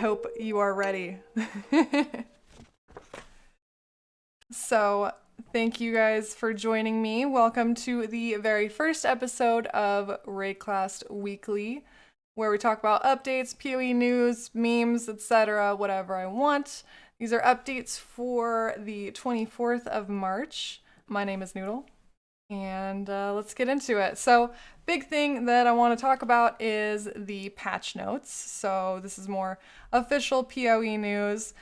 hope you are ready. So, thank you guys for joining me. Welcome to the very first episode of Wraeclast Weekly, where we talk about updates, PoE news, memes, etc., whatever I want. These are updates for the 24th of March. My name is Noodle, and let's get into it. So, big thing that I want to talk about is the patch notes. So, this is more official PoE news.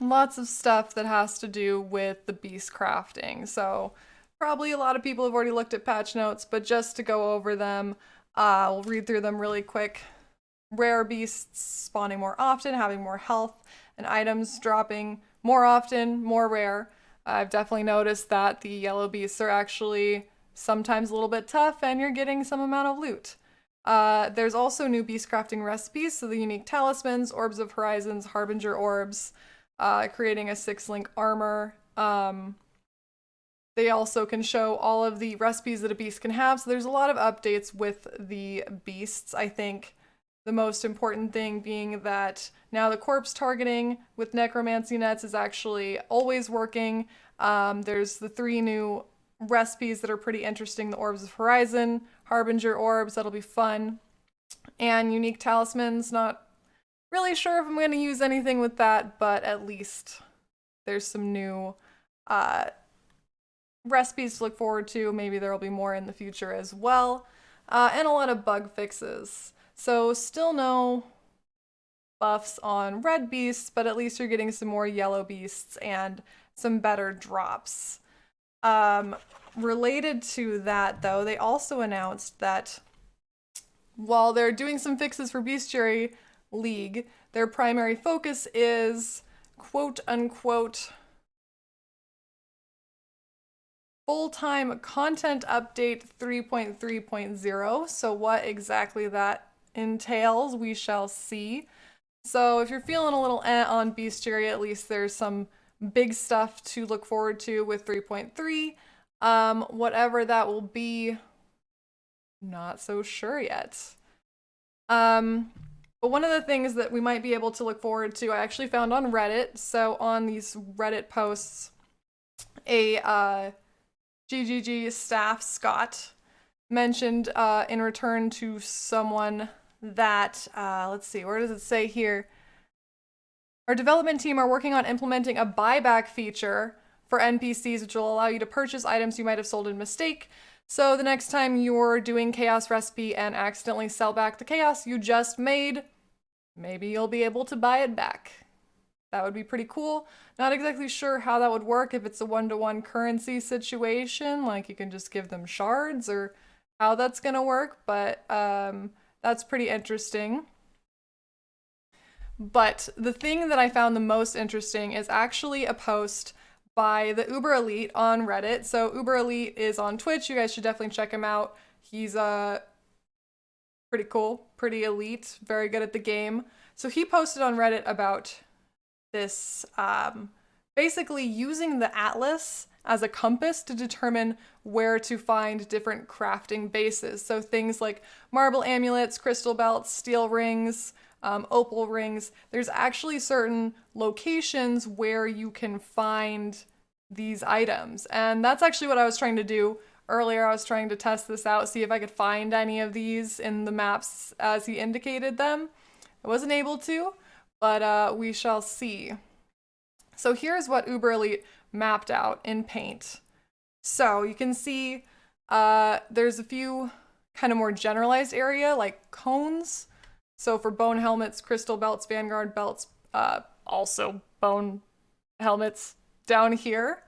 Lots of stuff that has to do with the beast crafting. So, probably a lot of people have already looked at patch notes, but just to go over them, we'll read through them really quick. Rare beasts spawning more often, having more health, and items dropping more often, more rare. I've definitely noticed that the yellow beasts are actually sometimes a little bit tough, and you're getting some amount of loot. There's also new beast crafting recipes, so the unique talismans, orbs of horizons, harbinger orbs, creating a 6-link armor. They also can show all of the recipes that a beast can have, so there's a lot of updates with the beasts. I think the most important thing being that now the corpse targeting with necromancy nets is actually always working. There's the 3 new recipes that are pretty interesting. The Orbs of Horizon, Harbinger Orbs, that'll be fun. And unique talismans, not really sure if I'm going to use anything with that, but at least there's some new recipes to look forward to. Maybe there will be more in the future as well. And a lot of bug fixes. So still no buffs on red beasts, but at least you're getting some more yellow beasts and some better drops. Related to that, though, they also announced that while they're doing some fixes for Bestiary League, their primary focus is quote-unquote full-time content update 3.3.0. So what exactly that entails, we shall see. So if you're feeling a little on Bestiary, at least there's some big stuff to look forward to with 3.3. Whatever that will be, not so sure yet. But one of the things that we might be able to look forward to, I actually found on Reddit. So on these Reddit posts, a GGG staff, Scott, mentioned in return to someone that, let's see, where does it say here? Our development team are working on implementing a buyback feature for NPCs, which will allow you to purchase items you might have sold in mistake. So the next time you're doing chaos recipe and accidentally sell back the chaos you just made, maybe you'll be able to buy it back. That would be pretty cool. Not exactly sure how that would work, if it's a one-to-one currency situation, like you can just give them shards, or how that's gonna work, but that's pretty interesting. But the thing that I found the most interesting is actually a post by TheUberElite on Reddit. So TheUberElite is on Twitch. You guys should definitely check him out. He's pretty cool, pretty elite, very good at the game. So he posted on Reddit about this, basically using the atlas as a compass to determine where to find different crafting bases. So things like marble amulets, crystal belts, steel rings, opal rings. There's actually certain locations where you can find these items. And that's actually what I was trying to do earlier. I was trying to test this out, see if I could find any of these in the maps as he indicated them. I wasn't able to, but we shall see. So here's what TheUberElite mapped out in Paint. So you can see there's a few kind of more generalized area, like cones. So for bone helmets, crystal belts, vanguard belts, also bone helmets down here.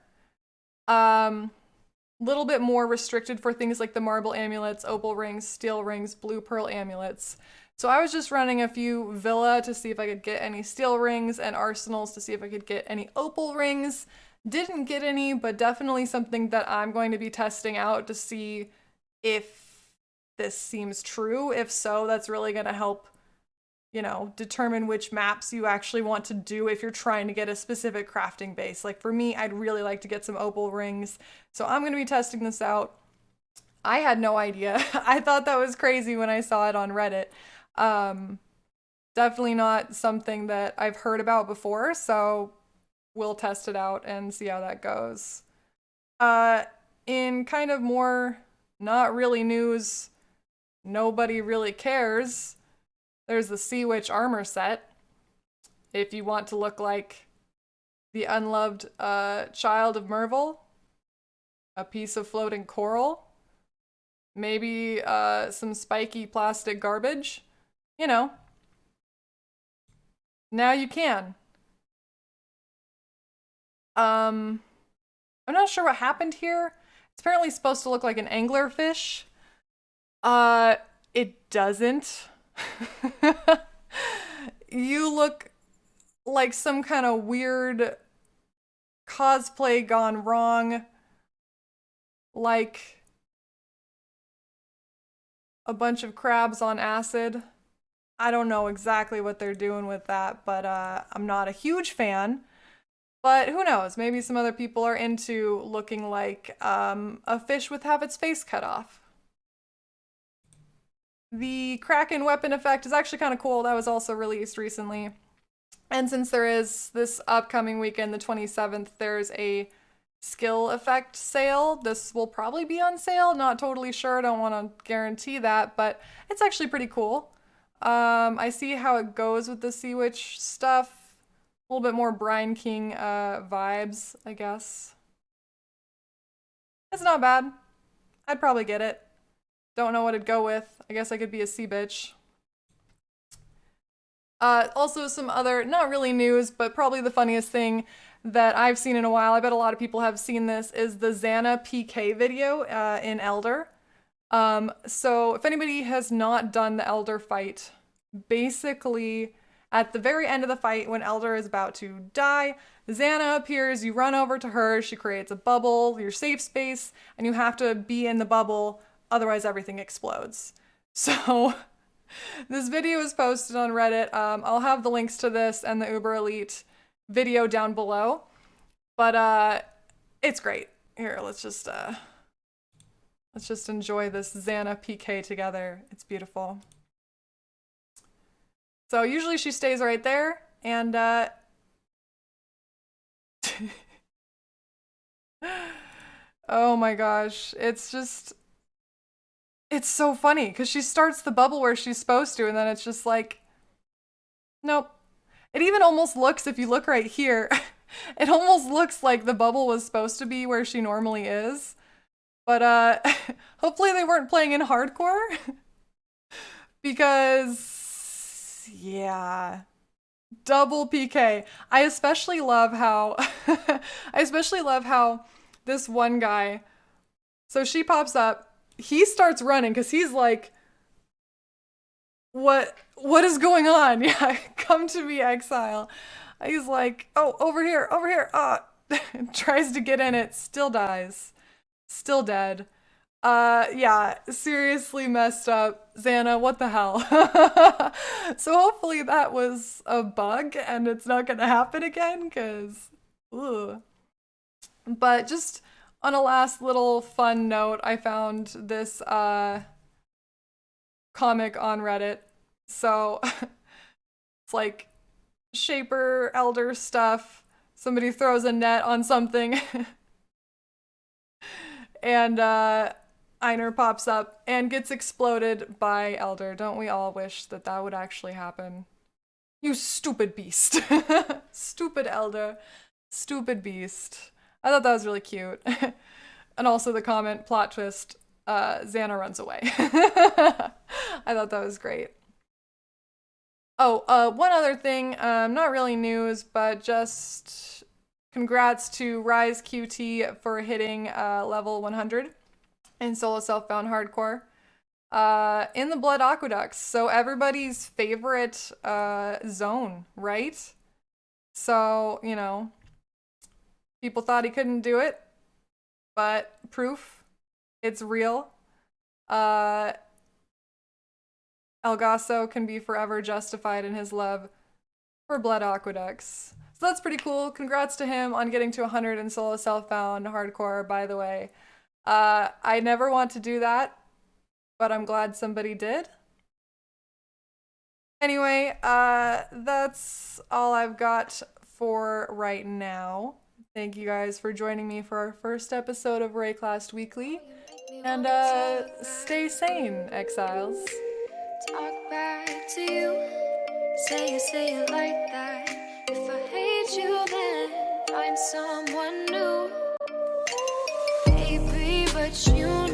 Little bit more restricted for things like the marble amulets, opal rings, steel rings, blue pearl amulets. So I was just running a few villa to see if I could get any steel rings, and arsenals to see if I could get any opal rings. Didn't get any, but definitely something that I'm going to be testing out to see if this seems true. If so, that's really going to help, you know, determine which maps you actually want to do if you're trying to get a specific crafting base. Like for me, I'd really like to get some opal rings. So I'm going to be testing this out. I had no idea. I thought that was crazy when I saw it on Reddit. Definitely not something that I've heard about before, so we'll test it out and see how that goes. Uh, in kind of more not really news, nobody really cares, there's the Sea Witch armor set. If you want to look like the unloved child of Merville, a piece of floating coral, maybe some spiky plastic garbage, you know, now you can. I'm not sure what happened here. It's apparently supposed to look like an anglerfish. It doesn't. You look like some kind of weird cosplay gone wrong. Like a bunch of crabs on acid. I don't know exactly what they're doing with that, but I'm not a huge fan. But who knows? Maybe some other people are into looking like a fish with have its face cut off. The Kraken weapon effect is actually kind of cool. That was also released recently. And since there is this upcoming weekend, the 27th, there's a skill effect sale. This will probably be on sale. Not totally sure. Don't want to guarantee that, but it's actually pretty cool. I see how it goes with the Sea Witch stuff. A little bit more Brine King vibes, I guess. It's not bad. I'd probably get it. Don't know what it'd go with. I guess I could be a sea bitch. Also some other, not really news, but probably the funniest thing that I've seen in a while, I bet a lot of people have seen this, is the Zana PK video in Elder. So if anybody has not done the Elder fight, basically at the very end of the fight when Elder is about to die, Zana appears, you run over to her, she creates a bubble, your safe space, and you have to be in the bubble, otherwise everything explodes. So this video is posted on Reddit. I'll have the links to this and the TheUberElite video down below. But it's great. Here, let's just enjoy this Zana PK together. It's beautiful. So usually she stays right there, and oh my gosh, it's so funny because she starts the bubble where she's supposed to, and then it's just like, nope. It even almost looks, if you look right here, it almost looks like the bubble was supposed to be where she normally is. But hopefully they weren't playing in hardcore because yeah, double PK. I especially love how this one guy, so she pops up, he starts running because he's like, what is going on? Yeah, come to me, exile. He's like, oh, over here, over here. Tries to get in it, still dies. Still dead. Yeah, seriously messed up. Zana, what the hell? So hopefully that was a bug and it's not gonna happen again, cause ooh. But just on a last little fun note, I found this comic on Reddit. So it's like Shaper Elder stuff. Somebody throws a net on something and Einar pops up and gets exploded by Elder. Don't we all wish that that would actually happen? You stupid beast. Stupid Elder. Stupid beast. I thought that was really cute. And also the comment, plot twist, Xana runs away. I thought that was great. Oh, one other thing, not really news, but just congrats to RaizQT for hitting level 100 in solo self-bound hardcore in the Blood Aqueducts. So everybody's favorite zone, right? So, you know, people thought he couldn't do it, but proof, it's real. Elgaso can be forever justified in his love for Blood Aqueducts. So that's pretty cool. Congrats to him on getting to 100 in solo self-bound hardcore, by the way. I never want to do that, but I'm glad somebody did. Anyway, that's all I've got for right now. Thank you guys for joining me for our first episode of Wraeclast Weekly. And stay sane, exiles. Talk back to you. Say it like that. If I hate you, then find someone new. Baby, but you